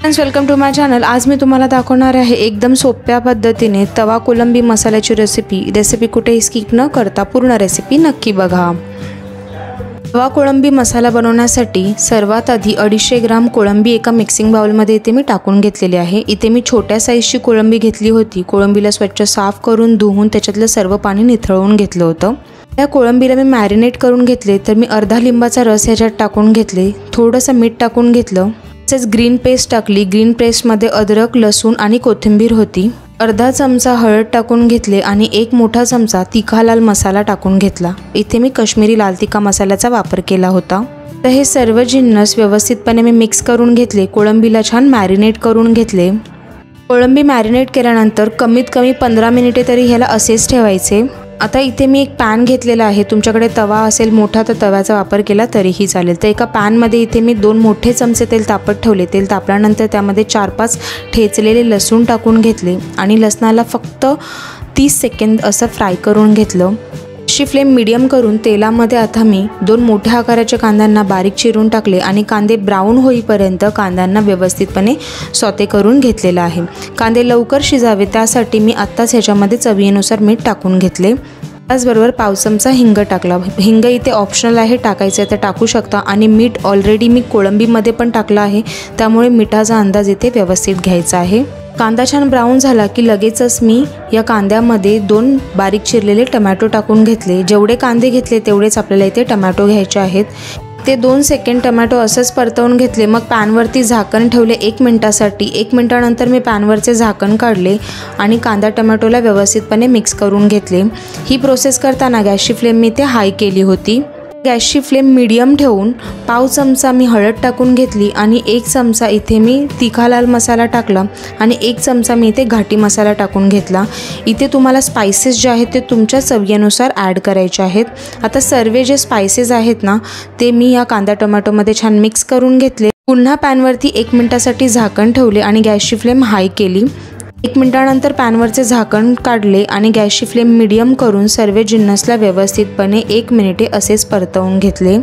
Friends, welcome to my channel. आज मी तुम्हाला दाखवणार आहे एकदम सोप्या पद्धतीने तवा कोळंबी मसाल्याची रेसिपी कुठेही स्किप न करता पूर्ण रेसिपी नक्की बघा। तवा कोळंबी मसाला बनवण्यासाठी सर्वात आधी 250 ग्राम कोळंबी एका मिक्सिंग बाउलमध्ये इथे मी टाकून घेतलेली आहे। इथे मी छोट्या साईजची कोळंबी घेतली होती। कोळंबीला स्वच्छ साफ करून धुवून त्याच्यातलं सर्व पाणी निथळवून घेतलं होतं। या कोळंबीला मी मॅरिनेट करून घेतले, तर मी अर्धा लिंबाचा रस ह्याच्यात टाकून घेतले, थोडंसं मीठ टाकून घेतलं, तसेच ग्रीन पेस्ट टाकली। ग्रीन पेस्टमध्ये अद्रक, लसूण आणि कोथिंबीर होती। अर्धा चमचा हळद टाकून घेतले आणि एक मोठा चमचा तिखा लाल मसाला टाकून घेतला। इथे मी काश्मीरी लाल तिखा मसाल्याचा वापर केला होता। तर हे सर्व जिन्नस व्यवस्थितपणे मी मिक्स करून घेतले। कोळंबीला छान मॅरिनेट करून घेतले। कोळंबी मॅरिनेट केल्यानंतर कमीत कमी 15 मिनिटे तरी ह्याला असेच ठेवायचे। आता इथे मी एक पॅन घेतलेला आहे। तुमच्याकडे तवा असेल मोठा तर तव्याचा वापर केला तरीही चालेल। तर एका पॅनमध्ये इथे मी 2 मोठे चमचे तेल तापत ठेवले। तेल तापल्यानंतर त्यामध्ये 4-5 ठेचलेले लसूण टाकून घेतले आणि लसणाला फक्त 30 सेकंद असं फ्राय करून घेतलं। अशी फ्लेम मीडियम करून तेलामध्ये आता मी 2 मोठ्या आकाराच्या कांद्यांना बारीक चिरून टाकले आणि कांदे ब्राऊन होईपर्यंत कांद्यांना व्यवस्थितपणे सॉते करून घेतलेला आहे। कांदे लवकर शिजावे त्यासाठी मी आत्ताच ह्याच्यामध्ये चवीनुसार मीठ टाकून घेतले। त्याचबरोबर पाव चमचा हिंग टाकला। हिंग इथे ऑप्शनल आहे, टाकायचं तर टाकू शकता। आणि मीठ ऑलरेडी मी कोळंबीमध्ये पण टाकलं आहे, त्यामुळे मिठाचा अंदाज इथे व्यवस्थित घ्यायचा आहे। कांदा छान ब्राऊन झाला की लगेचच मी या कांद्यामध्ये 2 बारीक चिरलेले टोमॅटो टाकून घेतले। जेवढे कांदे घेतले तेवढेच आपल्याला इथे टोमॅटो घ्यायचे आहेत। ते 2 सेकंड टोमॅटो असंच परतवून घेतले। मग पॅनवरती झाकण ठेवले 1 मिनिटासाठी। 1 मिनिटानंतर मी पॅनवरचे झाकण काढले आणि कांदा टोमॅटोला व्यवस्थितपणे मिक्स करून घेतले। ही प्रोसेस करताना गॅसची फ्लेम मी इथे हाय केली होती। गॅसची फ्लेम मीडियम ठेवून पाव चमचा मी हळद टाकून घेतली आणि 1 चमचा इथे मी तिखा लाल मसाला टाकला आणि 1 चमचा मी इथे घाटी मसाला टाकून घेतला। इथे तुम्हाला स्पाइसेस जे आहेत ते तुमच्या चवीनुसार ॲड करायचे आहेत। आता सर्व जे स्पाइसेस आहेत ना ते मी या कांदा टोमॅटोमध्ये छान मिक्स करून घेतले। पुन्हा पॅनवरती 1 मिनिटासाठी झाकण ठेवले आणि गॅसची फ्लेम हाय केली। 1 मिनिटानंतर पॅनवरचे झाकण काढले आणि गॅसची फ्लेम मीडियम करून सर्व जिन्नसला व्यवस्थितपणे 1 मिनिटे असेच परतवून घेतले।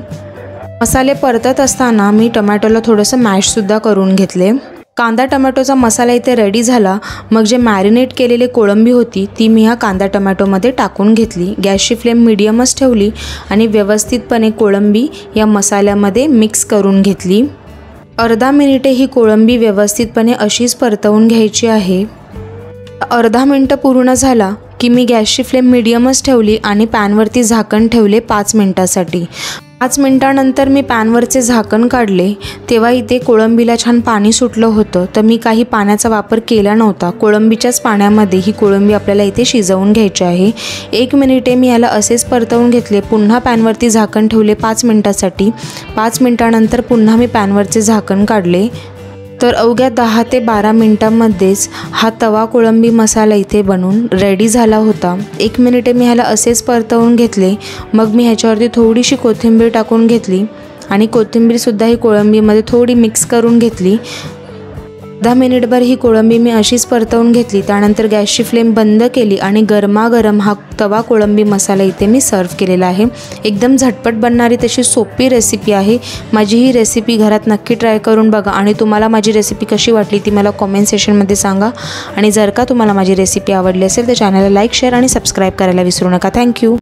मसाले परतत असताना मी टोमॅटोला थोडंसं मॅशसुद्धा करून घेतले। कांदा टोमॅटोचा मसाला इथे रेडी झाला। मग जे मॅरिनेट केलेली कोळंबी होती ती मी ह्या कांदा टोमॅटोमध्ये टाकून घेतली। गॅसची फ्लेम मीडियमच ठेवली आणि व्यवस्थितपणे कोळंबी या मसाल्यामध्ये मिक्स करून घेतली। अर्धा मिनिटे ही कोळंबी व्यवस्थितपणे अशीच परतवून घ्यायची आहे। अर्धा मिनिट पूर्ण झाला की मी गॅसची फ्लेम मीडियमच ठेवली आणि पॅनवरती झाकण ठेवले 5 मिनिटासाठी। 5 मिनिटानंतर मी पॅनवरचे झाकण काढले तेव्हा इथे कोळंबीला छान पाणी सुटलं होतं। तर मी काही पाण्याचा वापर केला नव्हता। कोळंबीच्याच पाण्यामध्ये ही कोळंबी आपल्याला इथे शिजवून घ्यायची आहे। 1 मिनिटे मी याला असेच परतवून घेतले। पुन्हा पॅनवरती झाकण ठेवले 5 मिनिटासाठी। 5 मिनिटानंतर पुन्हा मी पॅनवरचे झाकण काढले। तर अवघ्या 10 ते 12 मिनिटांमध्येच हा तवा कोळंबी मसाला इथे बनून रेडी झाला होता। 1 मिनिटे मी ह्याला असेच परतवून घेतले। मग मी ह्याच्यावरती थोडीशी कोथिंबीर टाकून घेतली आणि कोथिंबीरसुद्धा ही कोळंबीमध्ये थोडी मिक्स करून घेतली। 10 मिनिटभर ही कोळंबी मी अशीच परतवून घेतली। त्यानंतर गॅसची फ्लेम बंद केली आणि गरमागरम हा तवा कोळंबी मसाला इथे मी सर्व केलेला आहे। एकदम झटपट बनणारी तशी सोपी रेसिपी आहे। माझी ही रेसिपी घरात नक्की ट्राय करून बघा आणि तुम्हाला माझी रेसिपी कशी वाटली ती मला कॉमेंट सेक्शनमध्ये सांगा। आणि जर का तुम्हाला माझी रेसिपी आवडली असेल तर चॅनलला लाईक, शेअर आणि सबस्क्राईब करायला विसरू नका। थँक्यू।